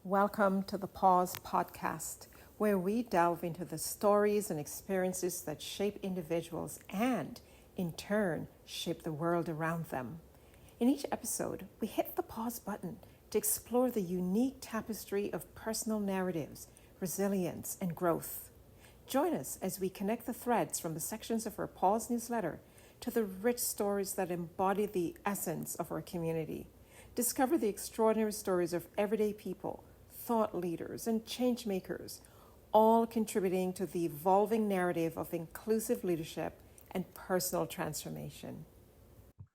Welcome to the Pause Podcast, where we delve into the stories and experiences that shape individuals and, in turn, shape the world around them. In each episode, we hit the pause button to explore the unique tapestry of personal narratives, resilience, and growth. Join us as we connect the threads from the sections of our Pause newsletter to the rich stories that embody the essence of our community. Discover the extraordinary stories of everyday people, thought leaders, and change makers, all contributing to the evolving narrative of inclusive leadership and personal transformation.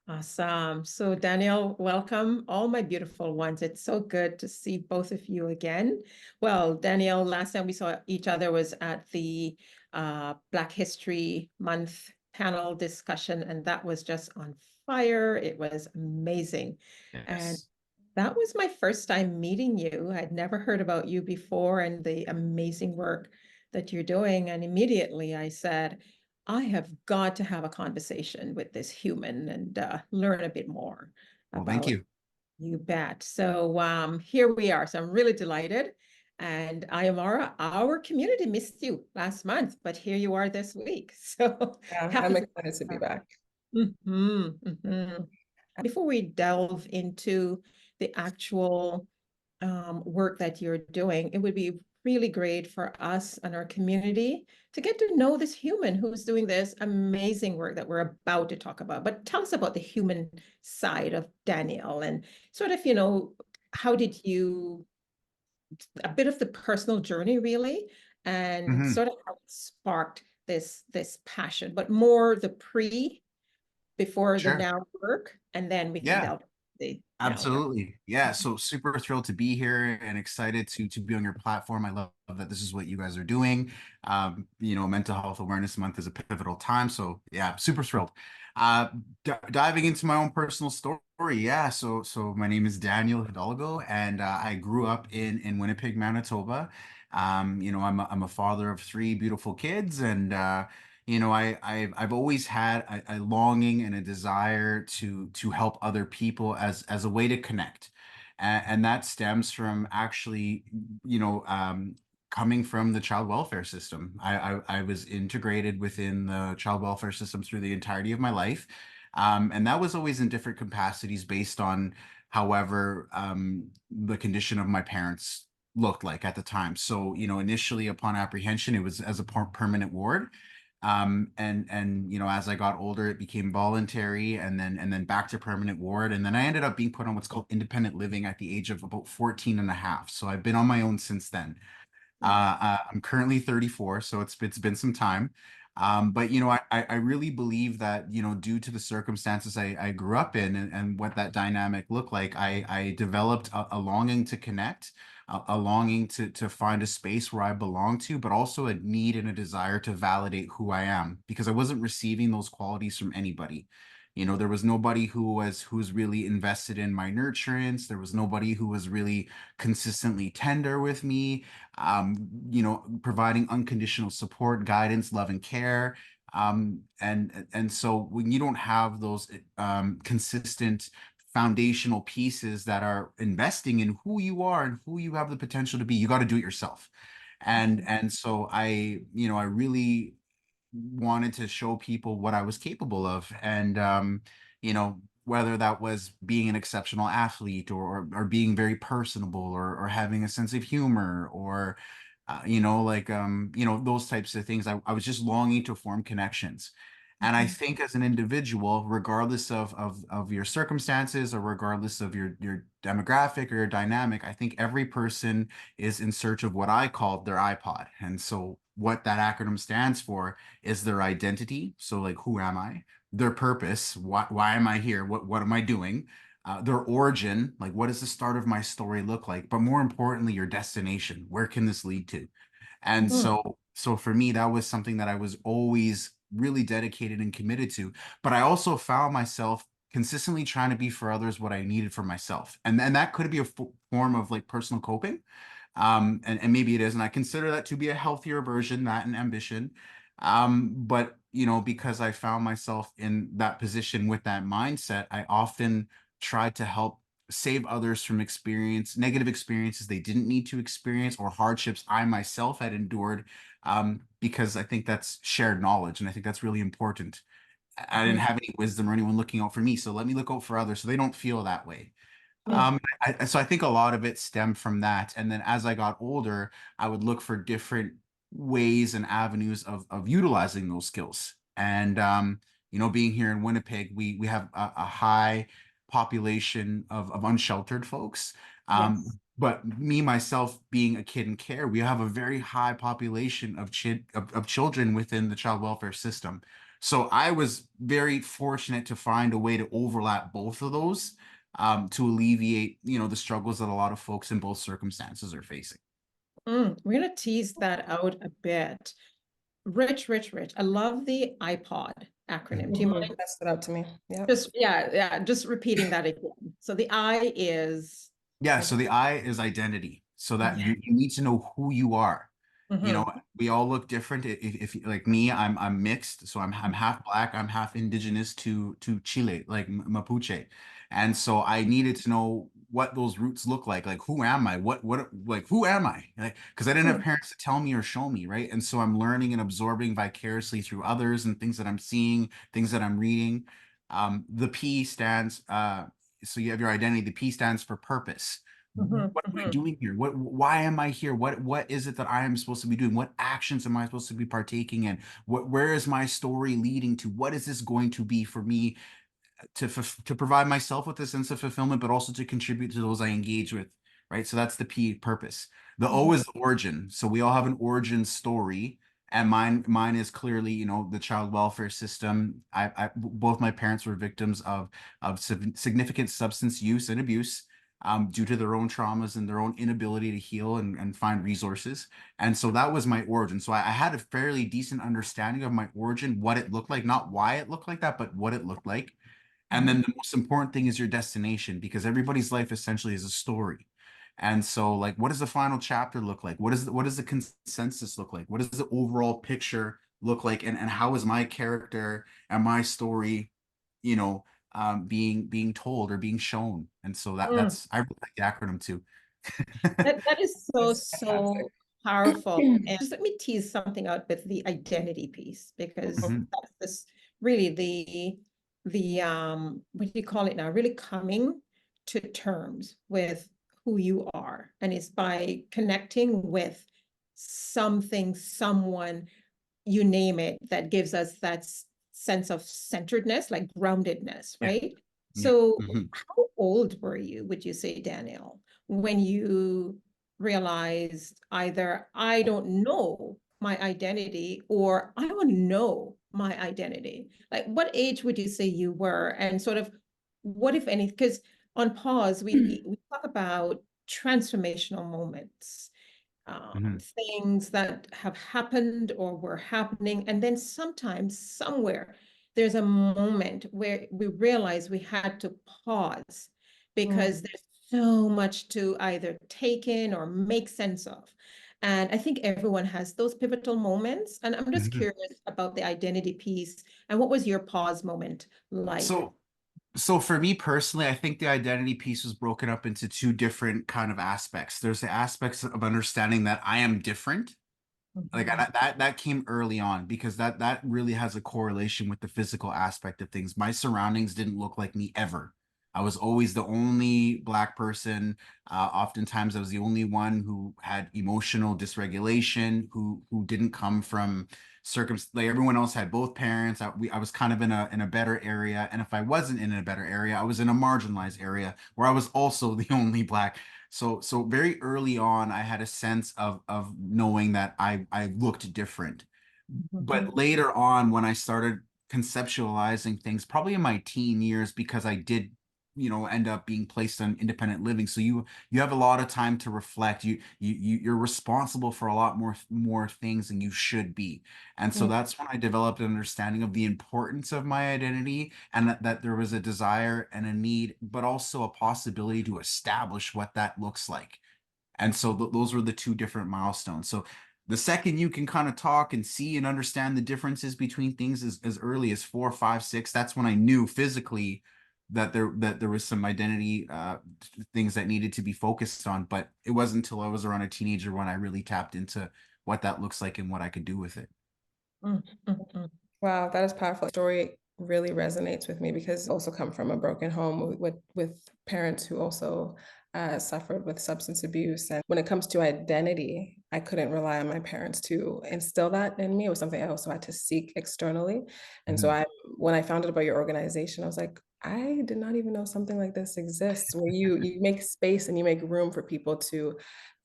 Awesome. So, Daniel, welcome, all my beautiful ones. It's so good to see both of you again. Well, Daniel, last time we saw each other was at the Black History Month panel discussion, and that was just on fire. It was amazing. And Yes. that was my first time meeting you. I'd never heard about you before and the amazing work that you're doing. And immediately I said, I have got to have a conversation with this human and learn a bit more Well, thank about you. you bet. So here we are. So I'm really delighted. And Ayamara, our community missed you last month, but here you are this week. So Yeah, happy I'm to excited to be back. Before we delve into the actual work that you're doing, it would be really great for us and our community to get to know this human who's doing this amazing work that we're about to talk about. But tell us about the human side of Daniel and sort of, how did you, a bit of the personal journey really, and Hmm. sort of how it sparked this passion, but more the before the Sure. now work, and then we can Yeah, delve into the now work. absolutely. Yeah, so super thrilled to be here and excited to be on your platform. I love that this is what you guys are doing. Mental health awareness month is a pivotal time. So yeah, super thrilled. Uh, Diving into my own personal story. Yeah, so my name is Daniel Hidalgo, and I grew up in Winnipeg, Manitoba. I'm a father of three beautiful kids, and I've always had a longing and a desire to help other people as a way to connect, and that stems from actually, coming from the child welfare system. I was integrated within the child welfare system through the entirety of my life, and that was always in different capacities based on, however, the condition of my parents looked like at the time. So, initially upon apprehension, it was as a permanent ward. And as I got older, it became voluntary, and then back to permanent ward, and then I ended up being put on what's called independent living at the age of about 14 and a half. So I've been on my own since then. I'm currently 34, so it's been some time. But I really believe that, due to the circumstances I grew up in, and what that dynamic looked like, I developed a longing to connect, a longing to find a space where I belong to, but also a need and a desire to validate who I am, because I wasn't receiving those qualities from anybody. There was nobody who's really invested in my nurturance. There was nobody who was really consistently tender with me, providing unconditional support, guidance, love, and care. And so when you don't have those consistent foundational pieces that are investing in who you are and who you have the potential to be, you got to do it yourself. And so I really wanted to show people what I was capable of. And whether that was being an exceptional athlete, or being very personable, or having a sense of humor, or those types of things. I was just longing to form connections. And I think, as an individual, regardless of your circumstances, or regardless of your demographic or your dynamic, I think every person is in search of what I called their iPod. And so what that acronym stands for is their identity. So, like, who am I? Their purpose. Why am I here? What am I doing? Their origin, like, what does the start of my story look like? But more importantly, your destination. Where can this lead to? And Mhm. so for me, that was something that I was always really dedicated and committed to. But I also found myself consistently trying to be for others what I needed for myself. And that could be a form of, like, personal coping. And maybe it is. And I consider that to be a healthier version, that and ambition. But, because I found myself in that position with that mindset, I often tried to help save others from negative experiences they didn't need to experience, or hardships I myself had endured, because I think that's shared knowledge, and I think that's really important. I didn't have any wisdom or anyone looking out for me, so let me look out for others so they don't feel that way. Mm. So I think a lot of it stemmed from that. And then as I got older, I would look for different ways and avenues of utilizing those skills. And being here in Winnipeg, we have a high population of unsheltered folks. Yes. But me myself being a kid in care, we have a very high population of children within the child welfare system. So I was very fortunate to find a way to overlap both of those, to alleviate, the struggles that a lot of folks in both circumstances are facing. We're going to tease that out a bit. Rich, rich, rich. I love the iPod acronym. Do you mind That stood out to me. Yeah. just repeating that again? So the I is Yeah, so the I is identity, so that yeah. you need to know who you are. You know, Mhm. we all look different. If like me, I'm mixed, so I'm half black, I'm half indigenous to Chile, like Mapuche, and so I needed to know what those roots look like. Like, who am I? What like who am I? Like, because I didn't have parents to tell me or show me, right? And so I'm learning and absorbing vicariously through others and things that I'm seeing, things that I'm reading. The P stands, so you have your identity. The P stands for purpose. Mhm. What am I Mhm. doing here? Why am I here? What is it that I am supposed to be doing? What actions am I supposed to be partaking in? Where is my story leading to? What is this going to be for me to provide myself with a sense of fulfillment, but also to contribute to those I engage with, right? So that's the P, purpose. The O is the origin. So we all have an origin story, and mine is clearly, the child welfare system. Both my parents were victims of significant substance use and abuse. Due to their own traumas and their own inability to heal and find resources. And so that was my origin. So I had a fairly decent understanding of my origin, what it looked like, not why it looked like that, but what it looked like. And then the most important thing is your destination, because everybody's life essentially is a story. And so, like, what does the final chapter look like? What does the consensus look like? What does the overall picture look like? And how is my character and my story, you know, being told or being shown? And so Mm. I really like the acronym too. That is so, That's fantastic. so powerful. And just let me tease something out with the identity piece, because Mhm, that's this really the what do you call it now? Really coming to terms with who you are. And it's by connecting with something, someone, you name it, that gives us that sense of centeredness, like groundedness, yeah, right? yeah. So, Mhm. how old were you, would you say, Daniel, when you realized either I don't know my identity or I want to know my identity? Like, what age would you say you were? And sort of, what, if any, because on pause, we talk about transformational moments, Mhm. things that have happened or were happening. And then sometimes, somewhere, there's a moment where we realize we had to pause because there's so much to either take in or make sense of. And I think everyone has those pivotal moments. And I'm just Mhm. curious about the identity piece. And what was your pause moment like? So So for me personally, I think the identity piece was broken up into two different kind of aspects. There's the aspects of understanding that I am different. Like Mhm. that came early on, because that really has a correlation with the physical aspect of things. My surroundings didn't look like me ever. I was always the only Black person. Oftentimes, I was the only one who had emotional dysregulation, who didn't come from like everyone else had both parents. I was kind of in a better area, and if I wasn't in a better area, I was in a marginalized area where I was also the only Black. So very early on, I had a sense of knowing that I looked different. Mhm. But later on, when I started conceptualizing things, probably in my teen years, because I did, end up being placed on independent living. So you have a lot of time to reflect. You're responsible for a lot more things than you should be. And so that's when I developed an understanding of the importance of my identity, and that there was a desire and a need, but also a possibility to establish what that looks like. And so those were the two different milestones. So the second you can kind of talk and see and understand the differences between things as early as 4, 5, 6, that's when I knew physically that there was some identity things that needed to be focused on, but it wasn't until I was around a teenager when I really tapped into what that looks like and what I could do with it. Mm, mm, mm. Wow, that is powerful. Story really resonates with me because I also come from a broken home with parents who also suffered with substance abuse. And when it comes to identity, I couldn't rely on my parents to instill that in me. It was something I also had to seek externally. And so Mhm. when I found out about your organization, I was like, I did not even know something like this exists, where you make space and you make room for people to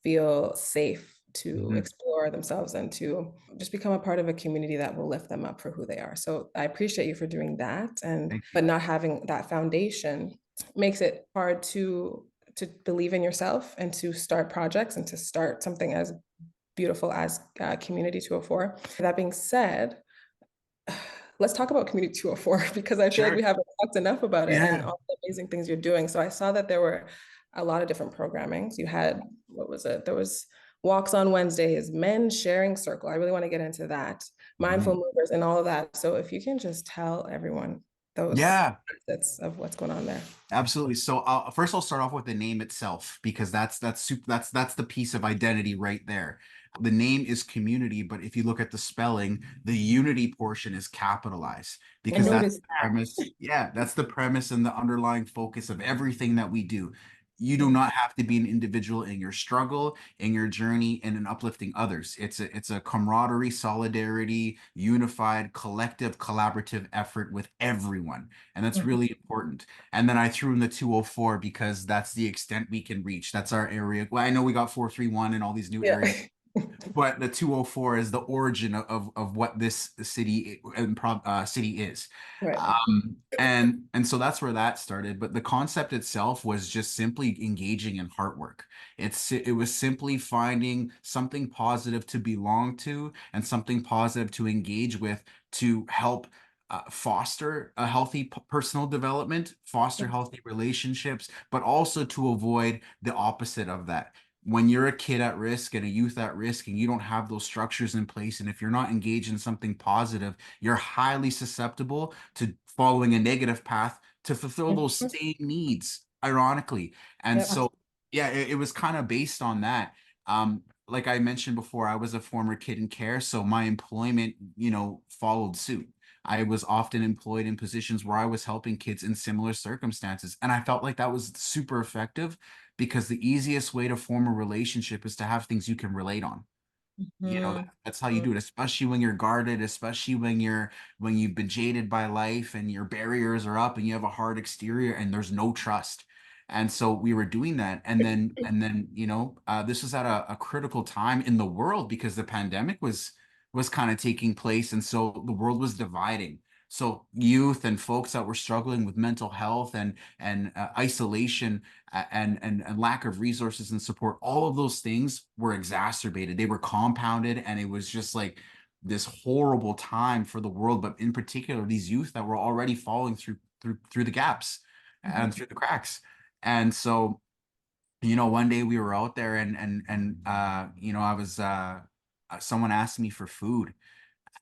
feel safe to Mhm. explore themselves and to just become a part of a community that will lift them up for who they are. So I appreciate you for doing that. And Thank you. but not having that foundation makes it hard to believe in yourself and to start projects and to start something as beautiful as Community 204. That being said, let's talk about Community 204 because I feel like we Sure. haven't talked enough about it and Yeah. all the amazing things you're doing. So I saw that there were a lot of different programmings. You had, what was it? There was walks on Wednesdays, men's sharing circle. I really want to get into that, mindful Mhm. movers and all of that. So if you can just tell everyone those Yeah. facets of what's going on there. Absolutely. So first I'll start off with the name itself because that's the piece of identity right there. The name is community, but if you look at the spelling, the unity portion is capitalized I because that's noticed the premise. Yeah, that's the premise and the underlying focus of everything that we do. You do not have to be an individual in your struggle, in your journey, and in uplifting others. It's a camaraderie, solidarity, unified, collective, collaborative effort with everyone. And that's that. really important. And then I threw in the 204 because that's the extent we can reach. That's our area. Well, I know we got 431 and all these new Yeah. areas, but the 204 is the origin of what this city is. Right. And so that's where that started. But the concept itself was just simply engaging in heart work. It was simply finding something positive to belong to and something positive to engage with to help foster a healthy personal development, foster healthy relationships, but also to avoid the opposite of that. When you're a kid at risk and a youth at risk and you don't have those structures in place, and if you're not engaged in something positive, you're highly susceptible to following a negative path to fulfill those Mhm. same needs, ironically. And Yeah. so, yeah, it was kind of based on that. Like I mentioned before, I was a former kid in care, so my employment, followed suit. I was often employed in positions where I was helping kids in similar circumstances. And I felt like that was super effective because the easiest way to form a relationship is to have things you can relate on. Mhm. That's how you do it, especially when you're guarded, especially when you've been jaded by life and your barriers are up and you have a hard exterior and there's no trust. And so we were doing that. And then, this was at a critical time in the world because the pandemic was kind of taking place. And so the world was dividing. So youth and folks that were struggling with mental health and isolation and lack of resources and support, all of those things were exacerbated. They were compounded, and it was just like this horrible time for the world, but in particular, these youth that were already falling through the gaps and through the cracks. And so, one day we were out there and I was someone asked me for food,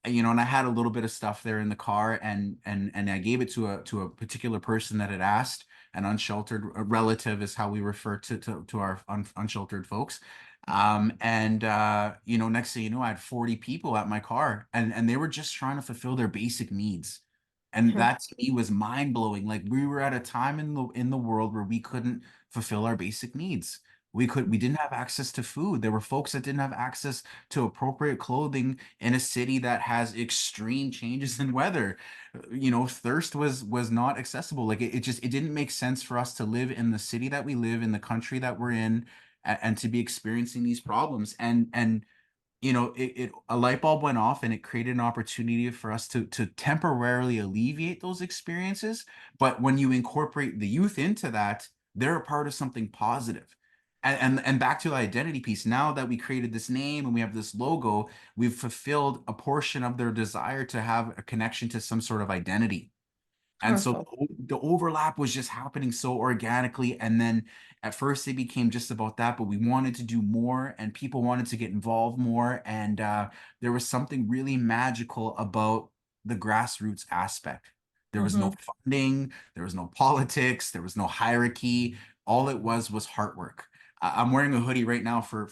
and I had a little bit of stuff there in the car, and I gave it to a particular person that had asked. An unsheltered a relative is how we refer to our unsheltered folks. And next thing you know, I had 40 people at my car, and they were just trying to fulfill their basic needs. And Mhm. that to me was mind blowing. Like we were at a time in the world where we couldn't fulfill our basic needs. We didn't have access to food. There were folks that didn't have access to appropriate clothing in a city that has extreme changes in weather. Thirst was not accessible. Like it didn't make sense for us to live in the city that we live in, the country that we're in, and to be experiencing these problems. And it a light bulb went off and it created an opportunity for us to temporarily alleviate those experiences. But when you incorporate the youth into that, they're a part of something positive. And back to the identity piece, now that we created this name and we have this logo, we've fulfilled a portion of their desire to have a connection to some sort of identity. And so Powerful. the overlap was just happening so organically. And then at first it became just about that, but we wanted to do more and people wanted to get involved more. And there was something really magical about the grassroots aspect. There was no funding, there was no politics, there was no hierarchy. All it was hard work. I'm wearing a hoodie right now for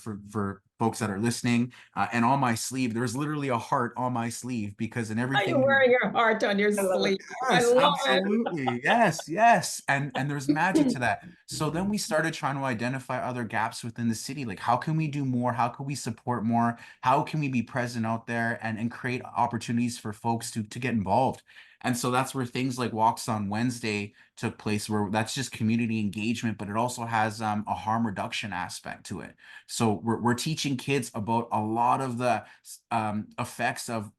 folks that are listening, and on my sleeve, there's literally a heart on my sleeve because in Are you everything. wearing your heart on your I love it. sleeve? I Yes, love absolutely. Yes, yes. And there's magic Mm. to that. So then we started trying to identify other gaps within the city. Like, how can we do more? How can we support more? How can we be present out there and create opportunities for folks to get involved? And so that's where things like Walks on Wednesday took place, where that's just community engagement, but it also has a harm reduction aspect to it. So we're teaching kids about a lot of the effects of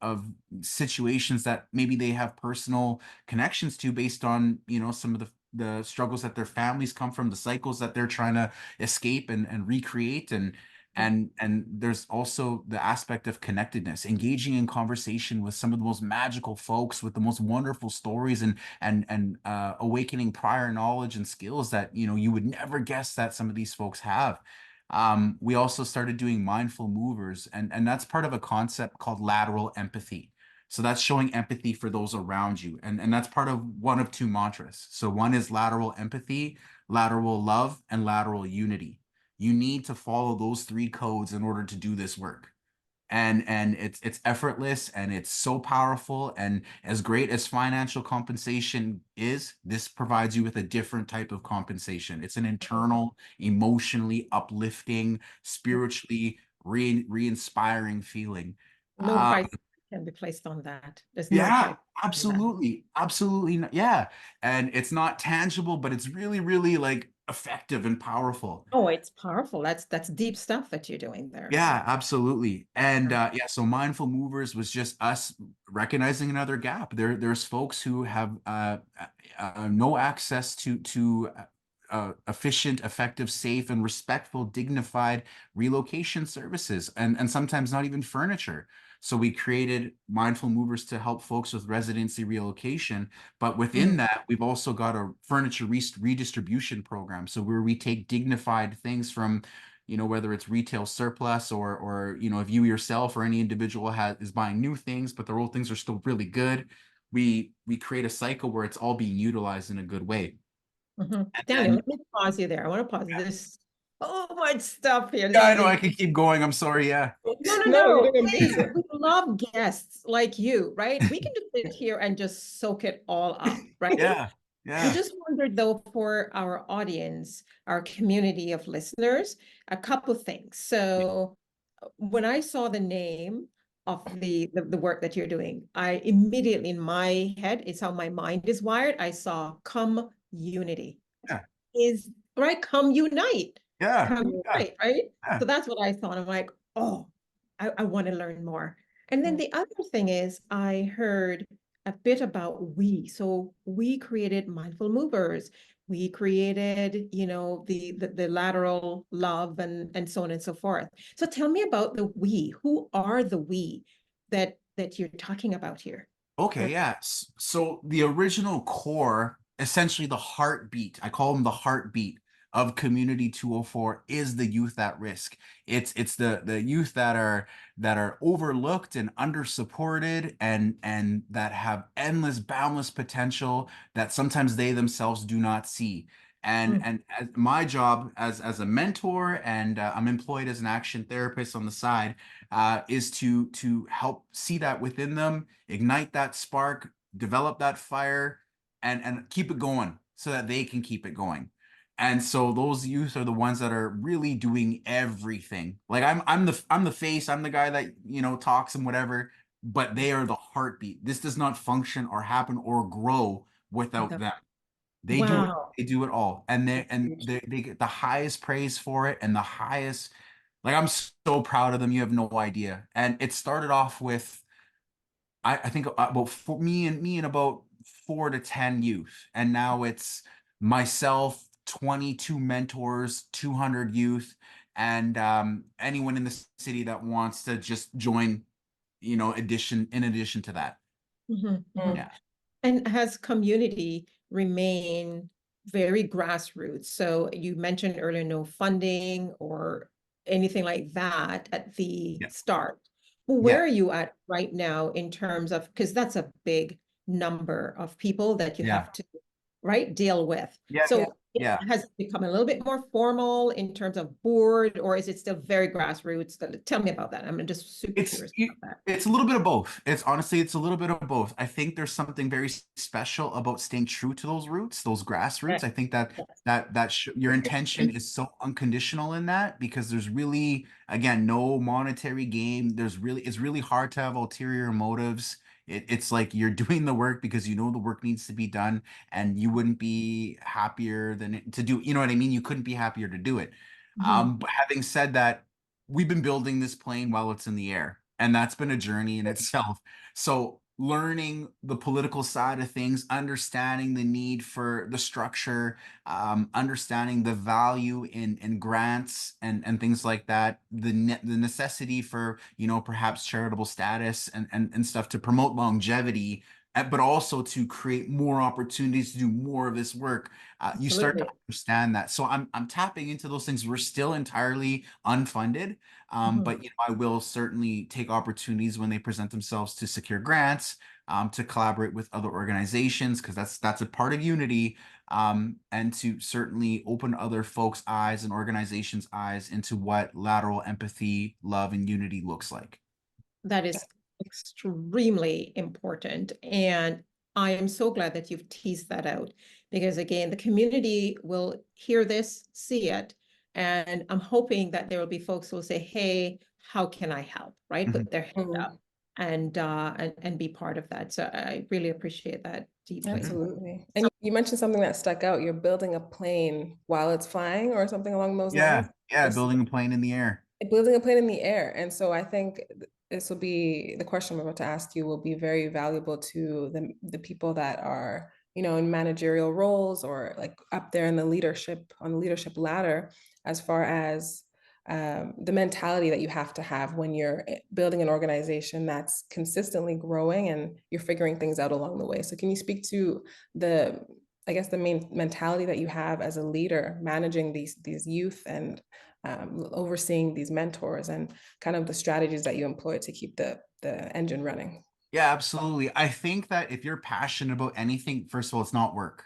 situations that maybe they have personal connections to based on, some of the struggles that their families come from, the cycles that they're trying to escape and recreate. And there's also the aspect of connectedness, engaging in conversation with some of the most magical folks with the most wonderful stories and awakening prior knowledge and skills that you would never guess that some of these folks have. We also started doing mindful movers, and that's part of a concept called lateral empathy. So that's showing empathy for those around you. And that's part of one of two mantras. So one is lateral empathy, lateral love, and lateral unity. You need to follow those three codes in order to do this work. And it's effortless and it's so powerful. And as great as financial compensation is, this provides you with a different type of compensation. It's an internal, emotionally uplifting, spiritually re-inspiring feeling. no Uh, price can be placed on that. There's no yeah, price on that. absolutely. Absolutely. Yeah. And it's not tangible, but it's really, really like effective and powerful. Oh, it's powerful. That's deep stuff that you're doing there. Yeah, absolutely. And yeah, so mindful movers was just us recognizing another gap. There's folks who have no access to efficient, effective, safe, and respectful, dignified relocation services, and sometimes not even furniture. So we created mindful movers to help folks with residency relocation. But within that, we've also got a furniture redistribution program. So where we take dignified things from whether it's retail surplus or if you yourself or any individual is buying new things, but their old things are still really good, we create a cycle where it's all being utilized in a good way. And Daniel, then, let me pause you there. I want to pause this. So much stuff here. yeah, This I is know I incredible. could keep going. I'm sorry. Yeah. No, no, No, you're no. doing Hey, amazing. we love guests like you, right? We can just sit here and just soak it all up, right? Yeah. I Yeah. just wondered though, for our audience, our community of listeners, a couple things. So when I saw the name of the work that you're doing, I immediately in my head, it's how my mind is wired. I saw come unity Yeah. is right. Come unite, Yeah. come Yeah. unite, right? Yeah. So that's what I thought. I'm like, oh, I want to learn more. And then the other thing is, I heard a bit about we. So we created mindful movers. We created, the lateral love and so on and so forth. So tell me about the we. Who are the we that you're talking about here? Okay, yeah. So the original core, essentially the heartbeat, I call them the heartbeat of Community 204 is the youth at risk. It's the youth that are overlooked and under-supported and that have endless, boundless potential that sometimes they themselves do not see. And as my job as a mentor and I'm employed as an action therapist on the side is to help see that within them, ignite that spark, develop that fire, and keep it going so that they can keep it going. And so those youth are the ones that are really doing everything. Like I'm the face, I'm the guy that talks and whatever, but they are the heartbeat. This does not function or happen or grow without them. They do it. Wow. They do it all, and they get the highest praise for it and the highest. Like I'm so proud of them. You have no idea. And it started off with I think about for me and about 4 to 10 youth, and now it's myself, 22 mentors, 200 youth, and anyone in the city that wants to just join. In addition to that, Mhm, mhm. yeah. And has community remain very grassroots? So you mentioned earlier no funding or anything like that at the Yeah. start. Well, where Yeah. are you at right now in terms of, because that's a big number of people that you Yeah. have to, right, deal with. Yeah. So Yeah. it has become a little bit more formal in terms of board, or is it still very grassroots? Tell me about that. I'm just super curious about that. It's a little bit of both. It's honestly, it's a little bit of both. I think there's something very special about staying true to those roots, those grassroots. I think that your intention is so unconditional in that, because there's really, again, no monetary gain. It's really hard to have ulterior motives. It's like you're doing the work because you know the work needs to be done, and you wouldn't be happier to do, you know what I mean? You couldn't be happier to do it. But having said that, we've been building this plane while it's in the air, and that's been a journey in itself. So learning the political side of things, understanding the need for the structure, understanding the value in grants and things like that, the necessity for, you know, perhaps charitable status and stuff to promote longevity, but also to create more opportunities to do more of this work. You start to understand that. So I'm tapping into those things. We're still entirely unfunded, but you know, I will certainly take opportunities when they present themselves to secure grants, to collaborate with other organizations, because that's a part of unity, and to certainly open other folks' eyes and organizations' eyes into what lateral empathy, love, and unity looks like. That is extremely important. And I am so glad that you've teased that out, because again, the community will hear this, see it, and I'm hoping that there will be folks who will say, hey, how can I help? Right? Put their hand up and be part of that. So I really appreciate that deeply. Absolutely. And you mentioned something that stuck out. You're building a plane while it's flying, or something along those lines. Yeah, building a plane in the air. Building a plane in the air. And so I think this will be, the question I'm about to ask you will be very valuable to the people that are, you know, in managerial roles, or like up there in the leadership, on the leadership ladder, as far as the mentality that you have to have when you're building an organization that's consistently growing and you're figuring things out along the way. So can you speak to I guess the main mentality that you have as a leader, managing these youth and overseeing these mentors, and kind of the strategies that you employ to keep the engine running? Yeah, absolutely. I think that if you're passionate about anything, first of all, it's not work.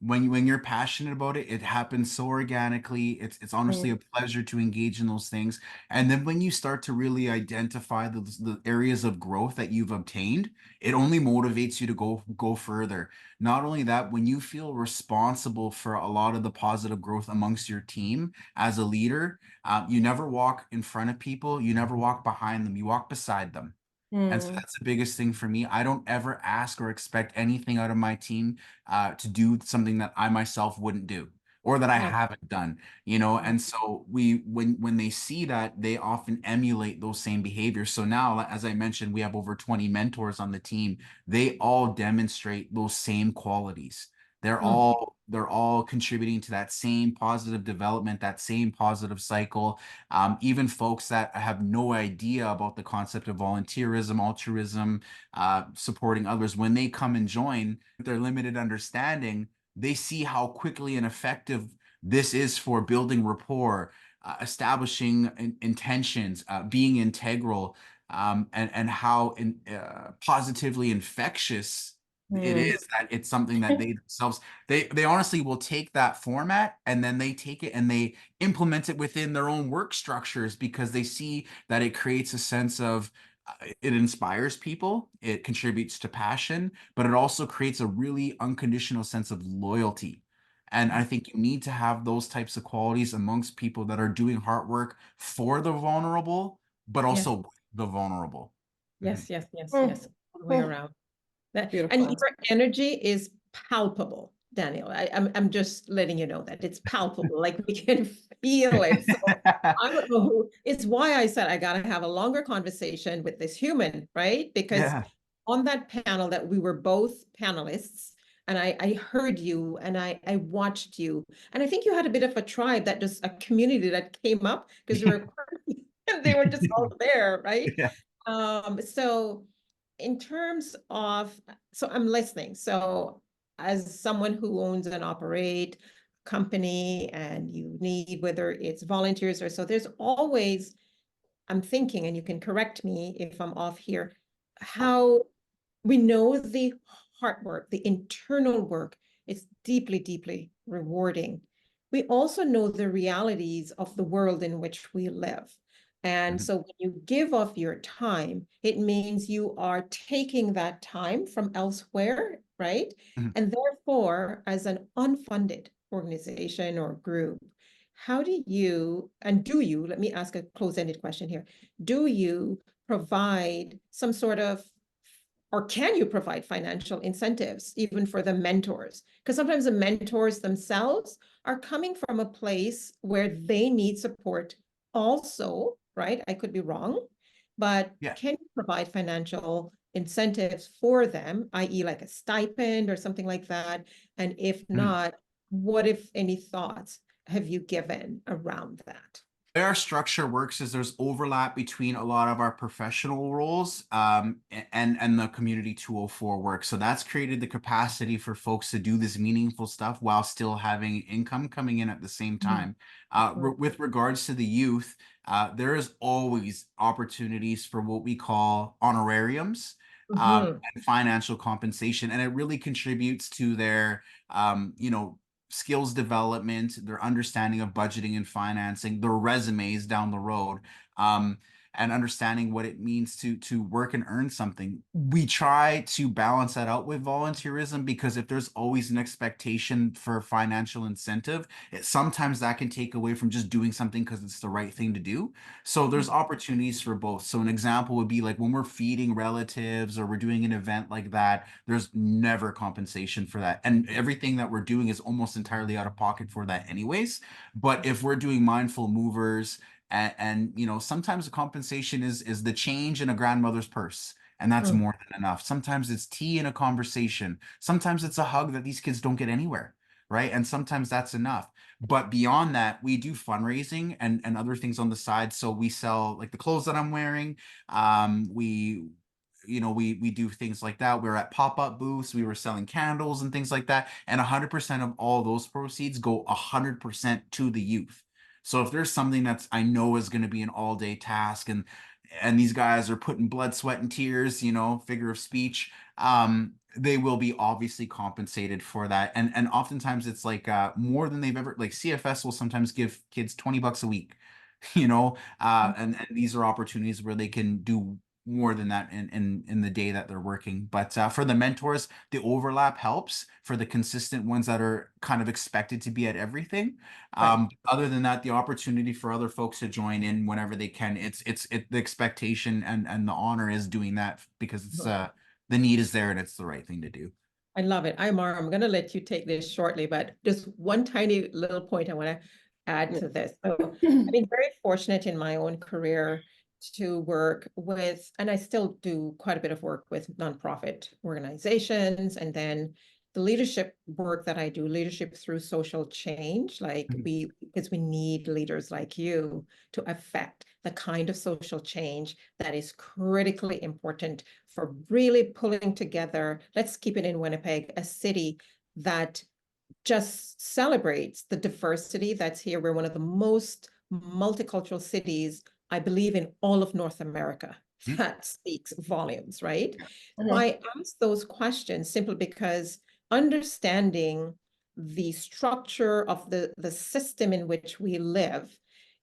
When you're passionate about it, it happens so organically. It's honestly a pleasure to engage in those things. And then when you start to really identify the areas of growth that you've obtained, it only motivates you to go further. Not only that, when you feel responsible for a lot of the positive growth amongst your team as a leader, you never walk in front of people, you never walk behind them, you walk beside them. And so that's the biggest thing for me. I don't ever ask or expect anything out of my team to do something that I myself wouldn't do, or that I haven't done, you know. And so when they see that, they often emulate those same behaviors. So now, as I mentioned, we have over 20 mentors on the team. They all demonstrate those same qualities. They're all contributing to that same positive development, that same positive cycle. Even folks that have no idea about the concept of volunteerism, altruism, supporting others, when they come and join with their limited understanding, they see how quickly and effective this is for building rapport, establishing intentions, being integral, and how positively infectious it is, that it's something that they themselves, they honestly will take that format, and then they take it and they implement it within their own work structures, because they see that it creates a sense of it inspires people, it contributes to passion, but it also creates a really unconditional sense of loyalty. And I think you need to have those types of qualities amongst people that are doing hard work for the vulnerable, but also the vulnerable. Yes. All the way around. And Beautiful. your energy is palpable, Daniel. I'm just letting you know that it's palpable, like we can feel it. So I don't know who, it's why I said I gotta have a longer conversation with this human, right? Because on that panel that we were both panelists, and I heard you and I watched you, and I think you had a bit of a tribe, that just a community that came up because you were and they were just all there, right? So in terms of, so I'm listening. So as someone who owns and operate a company, and you need, whether it's volunteers or so, there's always, I'm thinking, and you can correct me if I'm off here, how we know the heart work, the internal work, is deeply, deeply rewarding. We also know the realities of the world in which we live. And Mhm. so when you give of your time, it means you are taking that time from elsewhere, right? Mhm. And therefore, as an unfunded organization or group, how do you, and do you, let me ask a close-ended question here, do you provide some sort of, or can you provide financial incentives even for the mentors? Because sometimes the mentors themselves are coming from a place where they need support also, right? I could be wrong, but Yeah. can you provide financial incentives for them, i.e. like a stipend or something like that? And if Mhm. not, what, if any, thoughts have you given around that? The way our structure works is there's overlap between a lot of our professional roles and the community 204 work. So that's created the capacity for folks to do this meaningful stuff while still having income coming in at the same time. With regards to the youth, there is always opportunities for what we call honorariums. Mhm. And financial compensation, and it really contributes to their, skills development, their understanding of budgeting and financing, their resumes down the road, and understanding what it means to work and earn something. We try to balance that out with volunteerism because if there's always an expectation for financial incentive, sometimes that can take away from just doing something because it's the right thing to do. So there's opportunities for both. So an example would be like when we're feeding relatives or we're doing an event like that, there's never compensation for that. And everything that we're doing is almost entirely out of pocket for that anyways. But if we're doing mindful movers and sometimes the compensation is the change in a grandmother's purse. And that's Mm. more than enough. Sometimes it's tea in a conversation. Sometimes it's a hug that these kids don't get anywhere, right? And sometimes that's enough. But beyond that, we do fundraising and other things on the side. So we sell like the clothes that I'm wearing. We do things like that. We're at pop-up booths. We were selling candles and things like that. And 100% of all those proceeds go 100% to the youth. So if there's something that's I know is going to be an all-day task and these guys are putting blood, sweat, and tears, figure of speech, they will be obviously compensated for that. And oftentimes it's like more than they've ever, like CFS will sometimes give kids $20 a week, and these are opportunities where they can do more than that in the day that they're working. But for the mentors, the overlap helps for the consistent ones that are kind of expected to be at everything. Right. Other than that, the opportunity for other folks to join in whenever they can, it's the expectation and the honor is doing that because it's the need is there and it's the right thing to do. I love it. I'm going to let you take this shortly, but just one tiny little point I want to add to this. So I've been very fortunate in my own career to work with, and I still do quite a bit of work with nonprofit organizations, and then the leadership work that I do, leadership through social change, like Mhm. because we need leaders like you to affect the kind of social change that is critically important for really pulling together, let's keep it in Winnipeg, a city that just celebrates the diversity that's here. We're one of the most multicultural cities, I believe, in all of North America. Mhm. That speaks volumes, right? So Mhm. I ask those questions simply because understanding the structure of the system in which we live,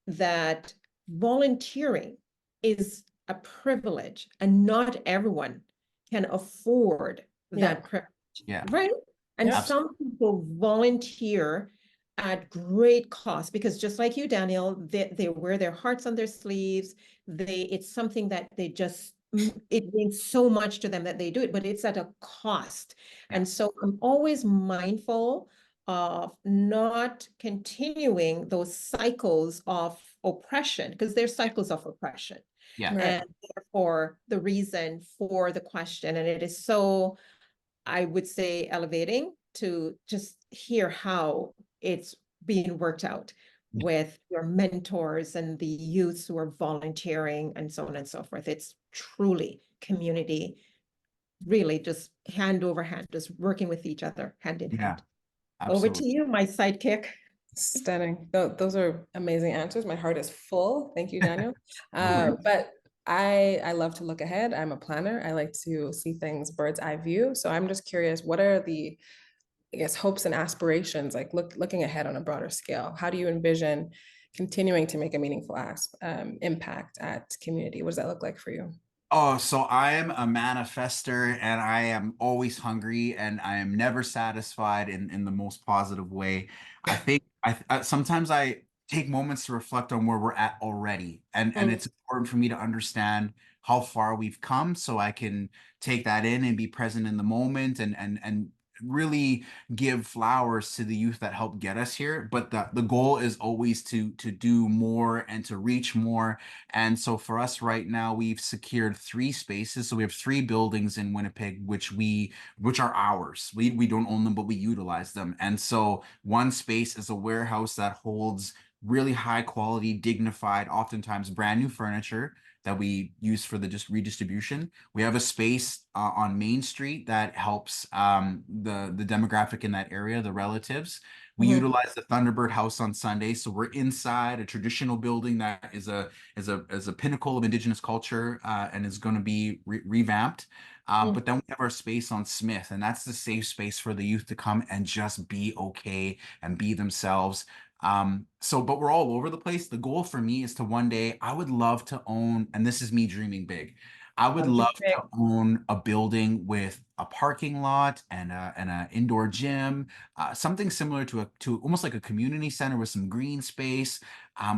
that volunteering is a privilege and not everyone can afford Yeah. that privilege, Yeah, right? And Yeah. absolutely. some people volunteer at great cost because just like you, Daniel, they wear their hearts on their sleeves. It's something that they just, it means so much to them that they do it, but it's at a cost. Yeah, And so I'm always mindful of not continuing those cycles of oppression because they're cycles of oppression. yeah, Right. And therefore, the reason for the question, and it is so, I would say, elevating to just hear how it's being worked out yeah, with your mentors and the youths who are volunteering and so on and so forth. It's truly community, really just hand over hand, just working with each other hand in yeah, hand. Over to absolutely. you, my sidekick. Stunning. Those are amazing answers. My heart is full. Thank you, Daniel. No worries. But I love to look ahead. I'm a planner. I like to see things bird's eye view. So I'm just curious, what are the, I guess, hopes and aspirations, like looking ahead on a broader scale? How do you envision continuing to make a meaningful impact at community? What does that look like for you? Oh, so I am a manifester and I am always hungry and I am never satisfied in the most positive way. I think sometimes I take moments to reflect on where we're at already. And Mm, it's important for me to understand how far we've come so I can take that in and be present in the moment and really give flowers to the youth that helped get us here. But the goal is always to do more and to reach more. And so for us right now, we've secured 3 spaces. So we have 3 buildings in Winnipeg, which are ours. We don't own them, but we utilize them. And so one space is a warehouse that holds really high quality, dignified, oftentimes brand new furniture that we use for the just redistribution. We have a space on Main Street that helps the demographic in that area, the relatives. We mhm, utilize the Thunderbird House on Sunday, so we're inside a traditional building that is a pinnacle of indigenous culture and is going to be revamped. mm, But then we have our space on Smith, and that's the safe space for the youth to come and just be okay and be themselves. But we're all over the place. The goal for me is to one day, I would love to own, and this is me dreaming big. I would that'd be love great. to own a building with a parking lot and a indoor gym, something similar to almost like a community center with some green space.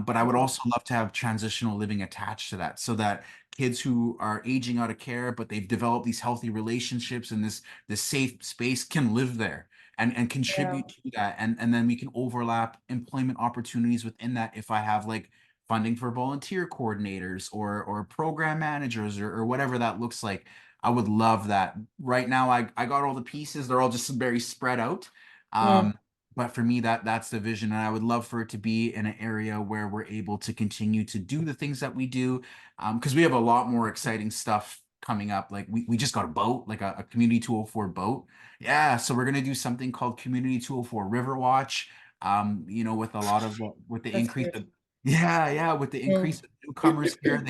But I would Mm, also love to have transitional living attached to that, so that kids who are aging out of care, but they've developed these healthy relationships and this safe space can live there and yeah. contribute to that. And then we can overlap employment opportunities within that if I have like funding for volunteer coordinators or program managers or whatever that looks like. I would love that. Right now, I got all the pieces. They're all just very spread out. Mm, Um, but for me, that's the vision. And I would love for it to be in an area where we're able to continue to do the things that we do. Because we have a lot more exciting stuff coming up. Like we just got a boat, like a Community 204 boat. Yeah, so we're gonna do something called Community 204 River Watch. With a lot of with the that's increase huge. of yeah, with the increase Mm. of newcomers here,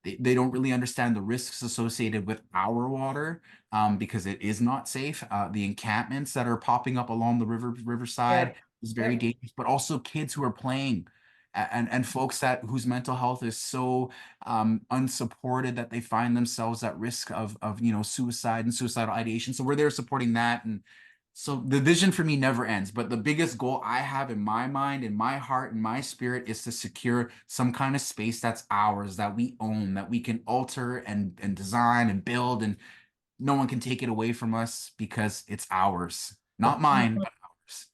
they don't really understand the risks associated with our water, because it is not safe. The encampments that are popping up along the riverside Yep. is very Yep. dangerous, but also kids who are playing and folks that whose mental health is so unsupported that they find themselves at risk of suicide and suicidal ideation. So we're there supporting that. And so the vision for me never ends. But the biggest goal I have in my mind, in my heart, in my spirit is to secure some kind of space that's ours, that we own, that we can alter and design and build, and no one can take it away from us because it's ours. Not mine, but ours.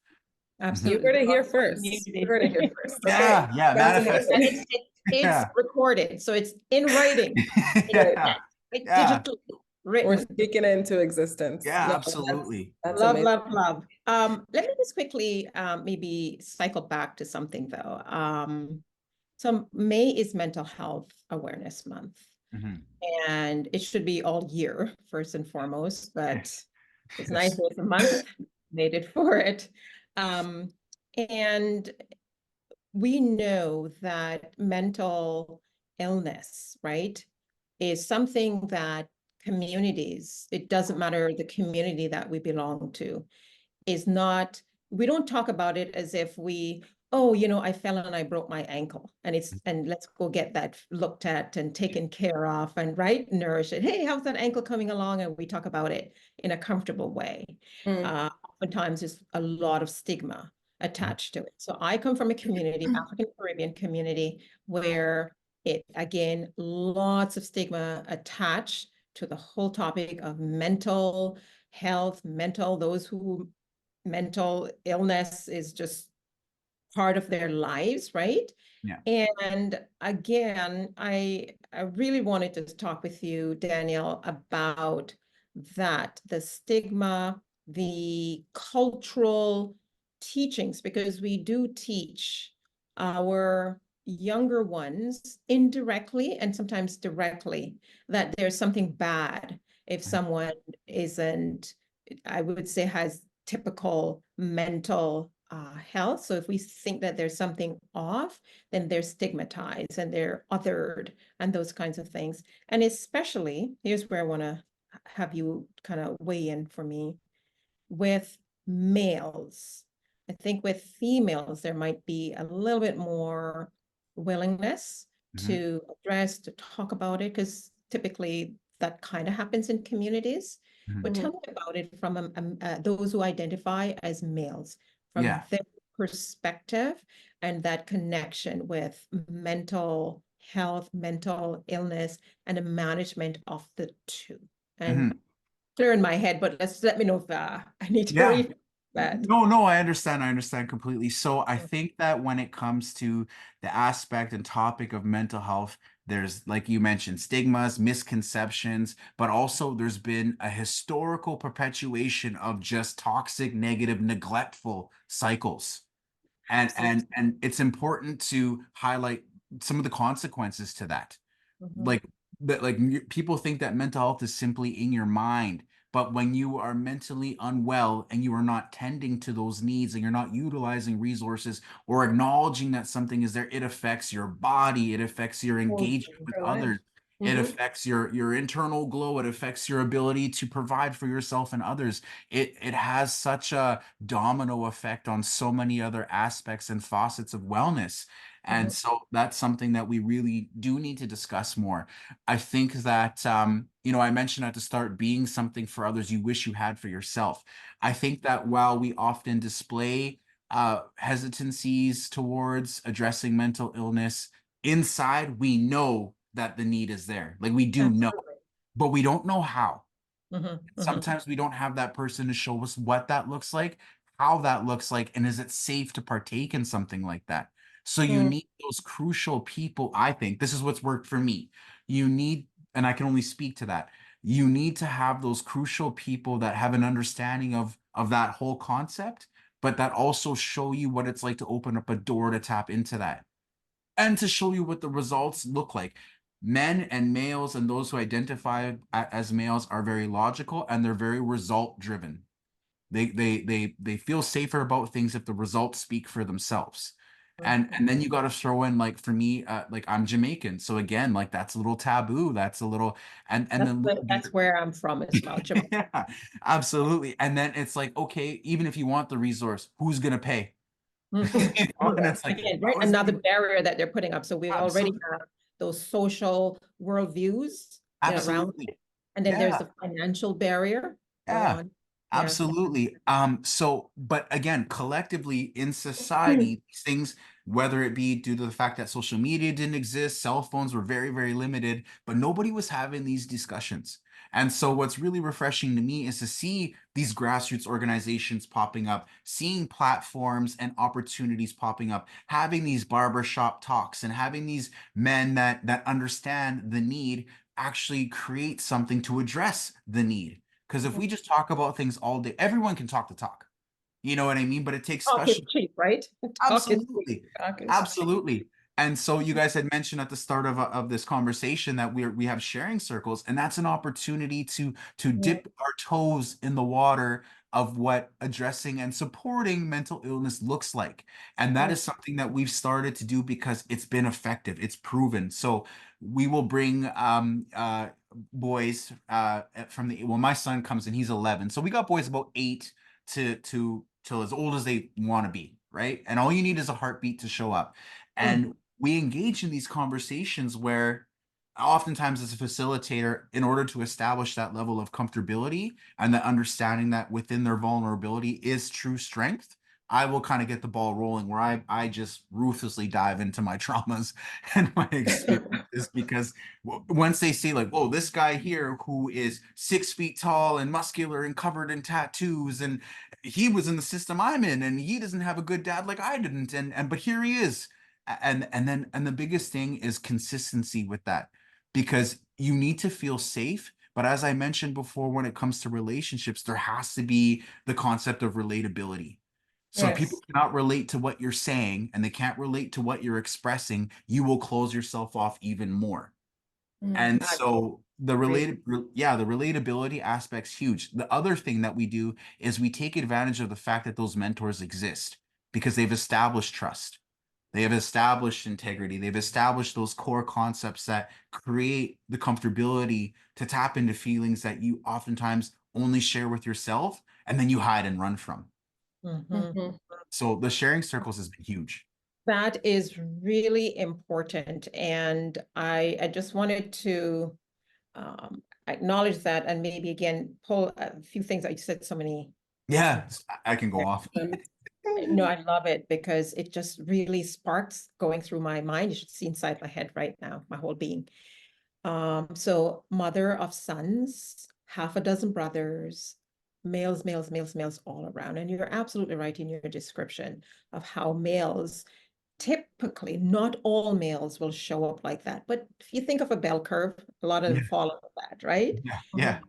Mhm. You Absolutely. heard it here Belongs to the first. You community. heard it here first. Okay. Yeah, Fascinating. And manifesting. it's Yeah. recorded, so it's in writing. It's Right. Yeah. like Yeah. digitally We're written. speaking it into existence. Yeah, No, absolutely. that's Love, amazing. love, love. Let me just quickly maybe cycle back to something though. So May is Mental Health Awareness Month, Mhm. and it should be all year, first and foremost, but it's nice Yes. that it's a month, made it for it. And we know that mental illness, right, is something that communities, it doesn't matter the community that we belong to, is not, we don't talk about it as if oh, I fell and I broke my ankle and let's go get that looked at and taken care of and right, nourish it. Hey, how's that ankle coming along? And we talk about it in a comfortable way. Mm, Oftentimes there's a lot of stigma attached to it. So I come from a community, African Caribbean community, where it, again, lots of stigma attached to the whole topic of mental health, those who mental illness is just part of their lives, right? Yeah. And again, I really wanted to talk with you, Daniel, about that, the stigma, the cultural teachings, because we do teach our younger ones indirectly and sometimes directly that there's something bad if someone isn't, I would say, has typical mental health. So if we think that there's something off, then they're stigmatized and they're othered and those kinds of things. And especially, here's where I want to have you kind of weigh in for me with males. I think with females, there might be a little bit more willingness Mhm. to address, to talk about it, because typically that kind of happens in communities. Mhm. But tell Mhm. me about it from those who identify as males, from Yeah. their perspective and that connection with mental health, mental illness, and the management of the two. And Mhm. clear in my head, but let me know if I need to Yeah. read that. No, no, I understand. I understand completely. So I think that when it comes to the aspect and topic of mental health, there's, like you mentioned, stigmas, misconceptions, but also there's been a historical perpetuation of just toxic, negative, neglectful cycles. And Absolutely. it's important to highlight some of the consequences to that. Mhm. Like that, like people think that mental health is simply in your mind, but when you are mentally unwell and you are not tending to those needs and you're not utilizing resources or acknowledging that something is there, it affects your body, it affects your engagement with Your life. others, it Mhm. affects your internal glow, it affects your ability to provide for yourself and others. It has such a domino effect on so many other aspects and facets of wellness. And Mhm. so that's something that we really do need to discuss more. I think that, I mentioned at the start, being something for others you wish you had for yourself. I think that while we often display hesitancies towards addressing mental illness, inside we know that the need is there. Like we do know, Absolutely. but we don't know how. Mhm, mhm, Sometimes we don't have that person to show us what that looks like, how that looks like, and is it safe to partake in something like that? So you Mm. need those crucial people. I think this is what's worked for me. You need, and I can only speak to that. You need to have those crucial people that have an understanding of that whole concept, but that also show you what it's like to open up a door to tap into that and to show you what the results look like. Men and males and those who identify as males are very logical and they're very result driven. They feel safer about things if the results speak for themselves. mhm. And then you got to throw in, like, for me, like I'm Jamaican, so again, like that's a little taboo, that's a little, and then That's where I'm from as well, Jamaica. yeah, absolutely. And then it's like, okay, even if you want the resource, who's gonna pay? Mhm. And it's like, Again, right? who's Another gonna, barrier that they're putting up. So we already absolutely. have those social worldviews, around Absolutely. it. And then there's Yeah. the financial barrier. Go Yeah. on. Yeah. Absolutely. So, but again, collectively in society, these things, whether it be due to the fact that social media didn't exist, cell phones were very, very limited, but nobody was having these discussions. And so what's really refreshing to me is to see these grassroots organizations popping up, seeing platforms and opportunities popping up, having these barbershop talks and having these men that understand the need actually create something to address the need. Because if we just talk about things all day, everyone can talk the talk. You know what I mean? But it takes Talk is special. cheap, right? Talk is cheap. Absolutely. Talk is cheap. Absolutely. And so you guys had mentioned at the start of this conversation that we have sharing circles, and that's an opportunity to Yeah. dip our toes in the water of what addressing and supporting mental illness looks like. And that Mm. is something that we've started to do because it's been effective. It's proven. So we will bring boys from the, well, my son comes in, he's 11. So we got boys about 8 to till as old as they want to be, right? And all you need is a heartbeat to show up. Mm. And we engage in these conversations where oftentimes as a facilitator, in order to establish that level of comfortability and the understanding that within their vulnerability is true strength, I will kind of get the ball rolling where I just ruthlessly dive into my traumas and my experiences because once they see, like, whoa, this guy here who is 6 feet tall and muscular and covered in tattoos, and he was in the system I'm in, and he doesn't have a good dad like I didn't, and but here he is. And the biggest thing is consistency with that, because you need to feel safe. But as I mentioned before, when it comes to relationships, there has to be the concept of relatability. So if people Yes. cannot relate to what you're saying and they can't relate to what you're expressing, you will close yourself off even more. Mm. And I so agree. the relatability aspect's huge. The other thing that we do is we take advantage of the fact that those mentors exist. because they've established trust. They have established integrity. They've established those core concepts that create the comfortability to tap into feelings that you oftentimes only share with yourself and then you hide and run from. So the sharing circles has been huge. That is really important. And I just wanted to acknowledge that and maybe again pull a few things. I said so many. Yeah, I can go off. No, I love it because it just really sparks going through my mind. You should see inside my head right now, my whole being. So mother of sons, half a dozen brothers, males, males, males, males all around. And you're absolutely right in your description of how males typically, not all males will show up like that. But if you think of a bell curve, a lot of them Yeah, follow that, right? yeah.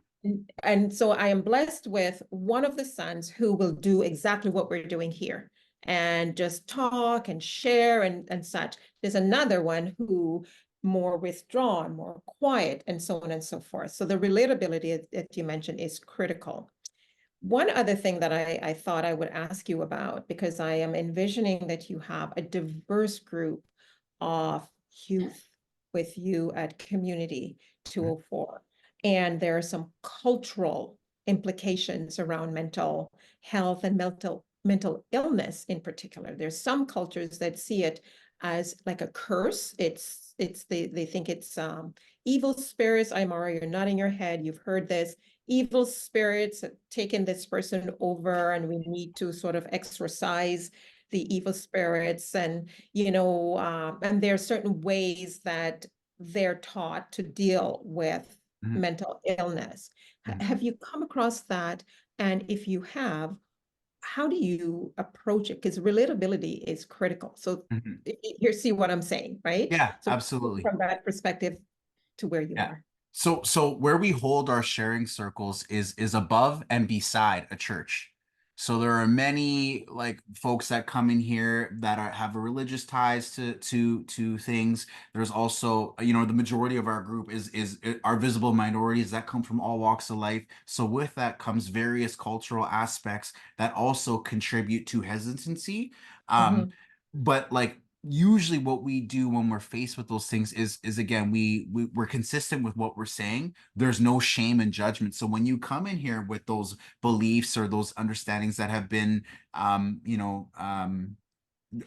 And so I am blessed with one of the sons who will do exactly what we're doing here and just talk and share and such. There's another one who more withdrawn, more quiet, and so on and so forth. So the relatability that you mentioned is critical. One other thing that I thought I would ask you about, because I am envisioning that you have a diverse group of youth with you at Community 204. And there are some cultural implications around mental health and mental illness in particular. There's some cultures that see it as like a curse. They think it's evil spirits. Imara, you're nodding your head. You've heard this. Evil spirits have taken this person over, and we need to sort of exorcise the evil spirits. And and there are certain ways that they're taught to deal with mental illness. Have you come across that? And if you have, how do you approach it? Because relatability is critical. So you see what I'm saying, right? Yeah, So absolutely. from that perspective to where you Yeah. are. So where we hold our sharing circles is above and beside a church. So there are many like folks that come in here that have a religious ties to things. There's also, the majority of our group is our visible minorities that come from all walks of life. So with that comes various cultural aspects that also contribute to hesitancy. But like usually what we do when we're faced with those things is again we're consistent with what we're saying. There's no shame and judgment. So when you come in here with those beliefs or those understandings that have been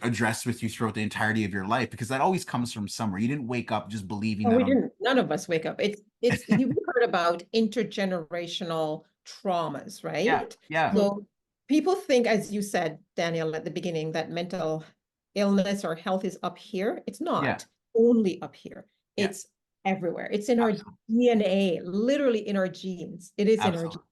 addressed with you throughout the entirety of your life, because that always comes from somewhere. You didn't wake up just believing Oh, that we on didn't. None of us wake up. It's you've heard about intergenerational traumas, yeah, right? yeah, So people think, as you said, Daniel, at the beginning, that mental illness or health is up here. It's yeah, not only up here. yeah, It's everywhere. It's in our absolutely, DNA, literally in our genes. It is in our genes. absolutely.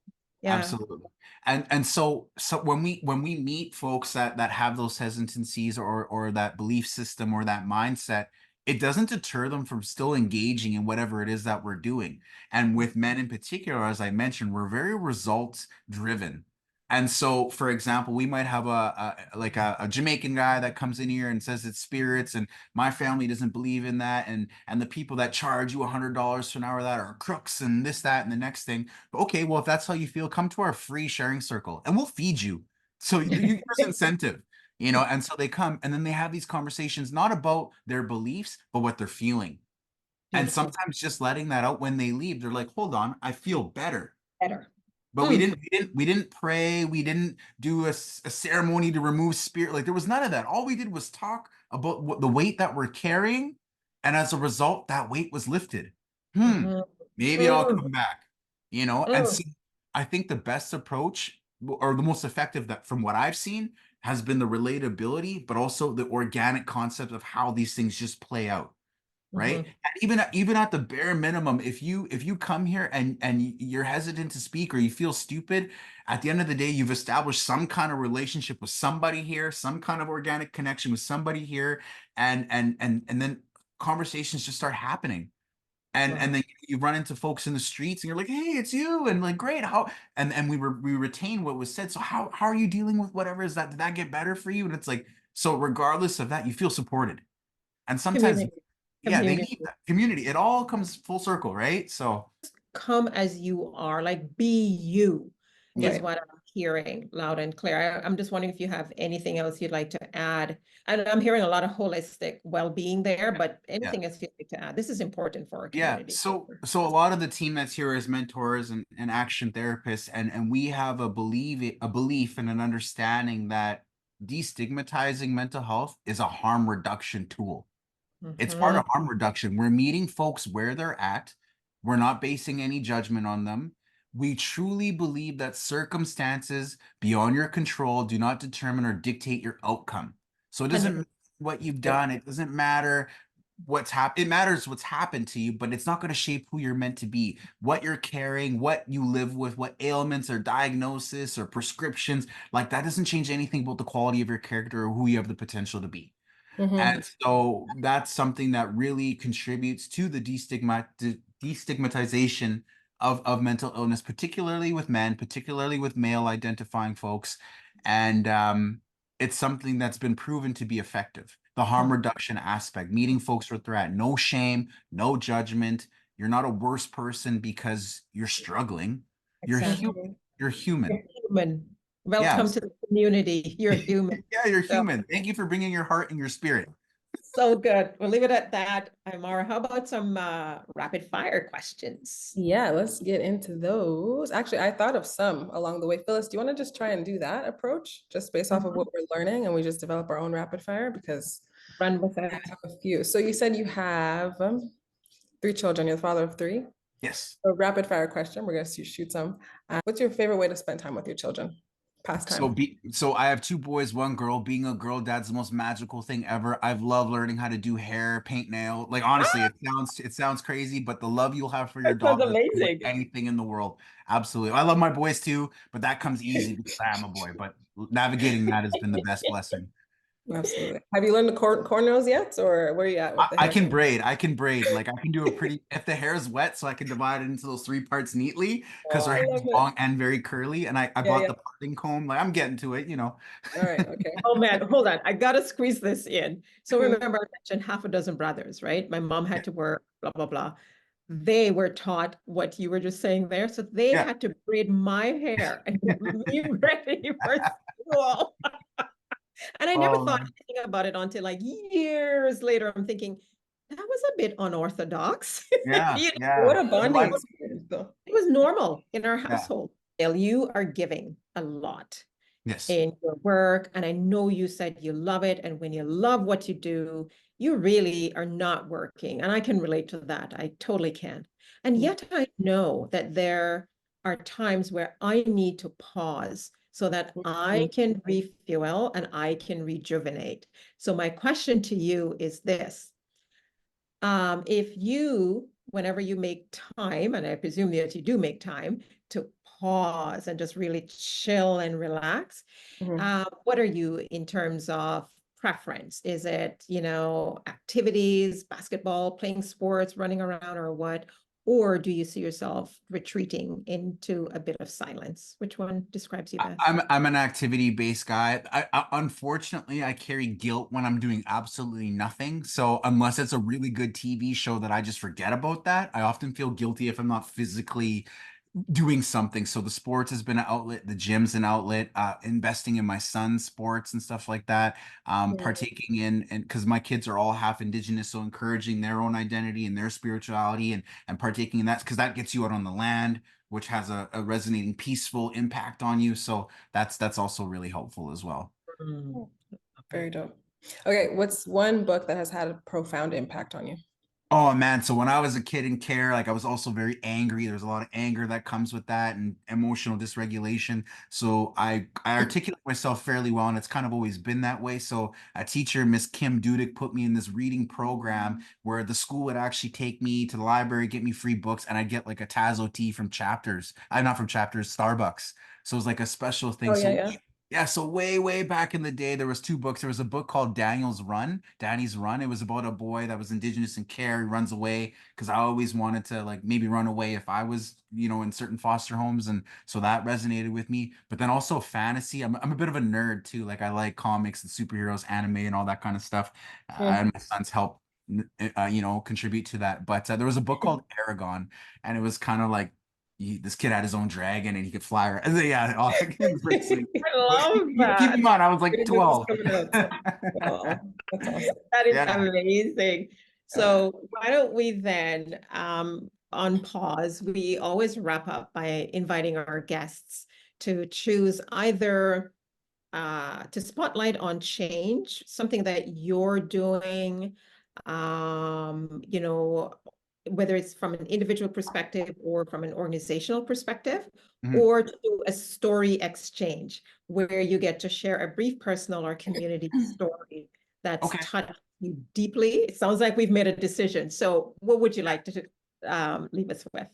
Yeah. Absolutely. And so when we meet folks that have those hesitancies or that belief system or that mindset, it doesn't deter them from still engaging in whatever it is that we're doing. And with men in particular, as I mentioned, we're very results driven. And so, for example, we might have a Jamaican guy that comes in here and says it's spirits, and my family doesn't believe in that, and the people that charge you $100 for an hour that are crooks and this, that, and the next thing. Okay, well, if that's how you feel, come to our free sharing circle and we'll feed you. So there's incentive, and so they come and then they have these conversations, not about their beliefs, but what they're feeling. And Beautiful. sometimes just letting that out when they leave, they're like, hold on, I feel better. Better. But we didn't pray. We didn't do a ceremony to remove spirit. Like there was none of that. All we did was talk about the weight that we're carrying. And as a result, that weight was lifted. Mhm. Maybe I'll Mm, come back, And mm. so I think the best approach or the most effective that from what I've seen has been the relatability, but also the organic concept of how these things just play out. Right. Mhm. And even at the bare minimum, if you come here and you're hesitant to speak or you feel stupid, at the end of the day, you've established some kind of relationship with somebody here, some kind of organic connection with somebody here, and then conversations just start happening. And Wow. then you run into folks in the streets and you're like, hey, it's you, and like, great, how and we retain what was said. So how are you dealing with whatever is that? Did that get better for you? And it's like, so regardless of that, you feel supported. And sometimes Community. yeah, they need Community. that community. It all comes full circle, right? So Come as you are, like be you is Right. what I'm hearing loud and clear. I'm just wondering if you have anything else you'd like to add. And I'm hearing a lot of holistic well-being there, but Yeah. anything else you'd like to add? This is important for our Yeah, community. so a lot of the team that's here is mentors and action therapists, and we have a belief and an understanding that destigmatizing mental health is a harm reduction tool. It's part Mhm. of harm reduction. We're meeting folks where they're at. We're not basing any judgment on them. We truly believe that circumstances beyond your control do not determine or dictate your outcome. So it doesn't matter 100%. what you've done. It doesn't matter what's happened. It matters what's happened to you, but it's not going to shape who you're meant to be, what you're carrying, what you live with, what ailments or diagnosis or prescriptions. Like that doesn't change anything about the quality of your character or who you have the potential to be. Mm-hmm. And so that's something that really contributes to the destigmatization of mental illness, particularly with men, particularly with male identifying folks. And it's something that's been proven to be effective. The harm reduction aspect, meeting folks where they're at, no shame, no judgment. You're not a worse person because you're struggling. You're human. Exactly. You're human. You're human. Welcome Yes. to the community. You're human. Yeah, you're So, human. Thank you for bringing your heart and your spirit. so good. We'll leave it at that. Amara, how about some rapid fire questions? Yeah, let's get into those. Actually, I thought of some along the way. Phyllis, do you want to just try and do that approach just based off of Mhm. what we're learning and we just develop our own rapid fire? Because Run with I it. have a few. So you said you have three children. You're the father of three. Yes. So rapid fire question. We're going to shoot some. What's your favorite way to spend time with your children? Pastime. So I have two boys, one girl. Being a girl dad's the most magical thing ever. I've loved learning how to do hair, paint nail. Like honestly, it sounds crazy, but the love you'll have for your That sounds daughter is unlike amazing. anything in the world. Absolutely. I love my boys too, but that comes easy because I am a boy. But navigating that has been the best blessing. Absolutely. Have you learned the cornrows yet, or where are you at with the I hair? can braid. I can braid. Like I can do a pretty if the hair is wet, so I can divide it into those three parts neatly because Oh, her I hair is love it. long and very curly. And I Yeah, bought yeah. the parting comb. Like I'm getting to it. All right. Okay. Oh man, hold on. I gotta squeeze this in. So Cool. remember, I mentioned half a dozen brothers, right? My mom Yeah. had to work, blah, blah, blah. They were taught what you were just saying there. So they Yeah. had to braid my hair and get me ready for school. And I never Oh thought man. anything about it until like years later. I'm thinking, that was a bit unorthodox. Yeah. You What Yeah. a And bonding my experience, though. it was normal in our yeah. household. Dale, you are giving a lot Yes. in your work, and I know you said you love it. And when you love what you do, you really are not working. And I can relate to that. I totally can. And yet I know that there are times where I need to pause so that I Mhm. can refuel and I can rejuvenate. So my question to you is this. If you, whenever you make time, and I presume that you do make time to pause and just really chill and relax, Mhm. what are you in terms of preference? Is it, activities, basketball, playing sports, running around, or what? Or do you see yourself retreating into a bit of silence? Which one describes you best? I'm an activity based guy. Unfortunately I carry guilt when I'm doing absolutely nothing. So unless it's a really good TV show that I just forget about that, I often feel guilty if I'm not physically doing something. So the sports has been an outlet, the gym's an outlet, investing in my son's sports and stuff like that. Partaking in and because my kids are all half indigenous, so encouraging their own identity and their spirituality and partaking in that because that gets you out on the land, which has a resonating peaceful impact on you. So that's also really helpful as well. Mm. Very dope. Okay, what's one book that has had a profound impact on you? Oh man, so when I was a kid in care, like I was also very angry. There's a lot of anger that comes with that and emotional dysregulation. So I articulate myself fairly well, and it's kind of always been that way. So a teacher, Miss Kim Dudick, put me in this reading program where the school would actually take me to the library, get me free books, and I'd get like a Tazo tea from Chapters. I'm not from Chapters, Starbucks. So it was like a special thing. Oh, yeah, So yeah. yeah, so way back in the day, there was two books. There was a book called Danny's Run. It was about a boy that was indigenous in care. He runs away because I always wanted to like maybe run away if I was, in certain foster homes, and so that resonated with me. But then also fantasy. I'm a bit of a nerd too. Like I like comics and superheroes, anime, and all that kind of stuff. And my sons help, contribute to that. But there was a book called Aragon, and it was kind of like this kid had his own dragon and he could fly around. Yeah, it was pretty sweet. I love Keep that. in mind, I was like This is 12. coming out. Wow, that's awesome. That is Yeah. amazing. So why don't we then, on pause, we always wrap up by inviting our guests to choose either to spotlight on change, something that you're doing, you know, whether it's from an individual perspective or from an organizational perspective, Mhm. or to do a story exchange where you get to share a brief personal or community story that's Okay. touched you deeply. It sounds like we've made a decision. So what would you like to leave us with?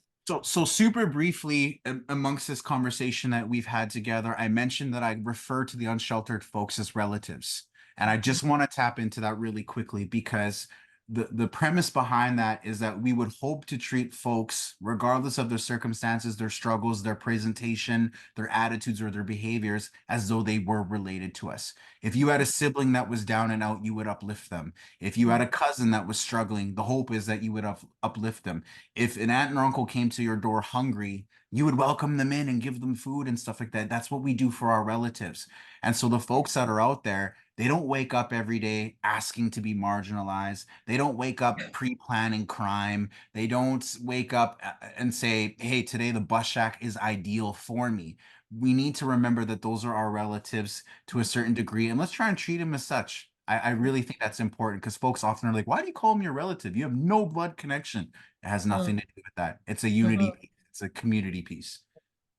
So super briefly, amongst this conversation that we've had together, I mentioned that I refer to the unsheltered folks as relatives. And I just want to tap into that really quickly because the premise behind that is that we would hope to treat folks, regardless of their circumstances, their struggles, their presentation, their attitudes, or their behaviors, as though they were related to us. If you had a sibling that was down and out, you would uplift them. If you had a cousin that was struggling, the hope is that you would uplift them. If an aunt or uncle came to your door hungry, you would welcome them in and give them food and stuff like that. That's what we do for our relatives. And so the folks that are out there, they don't wake up every day asking to be marginalized. They don't wake up pre-planning crime. They don't wake up and say, hey, today the bus shack is ideal for me. We need to remember that those are our relatives to a certain degree, and let's try and treat them as such. I really think that's important because folks often are like, why do you call them your relative? You have no blood connection. It has nothing to do with that. It's a unity piece. It's a community piece.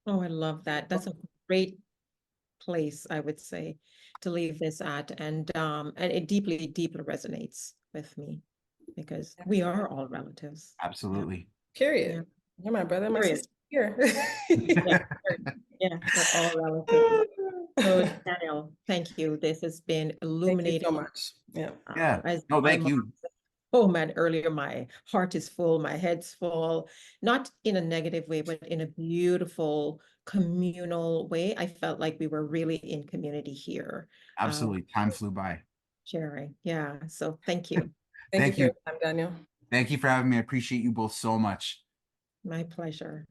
Oh, I love that. That's a great place, I would say, to leave this at. And it deeply, deeply resonates with me because we are all relatives. Absolutely. Period. Yeah. You're my brother, my Period. sister here. Yeah, yeah, we're all relatives. So Daniel, thank you. This has been Thank you illuminating. so much. Yeah. Yeah. As No, my thank mom you. said, oh man, earlier my heart is full, my head's full, not in a negative way, but in a beautiful communal way. I felt like we were really in community here, Absolutely. Time flew by. sharing. Yeah. So thank you. Thank you Thank for you. your time, Daniel. Thank you for having me. I appreciate you both so much. My pleasure.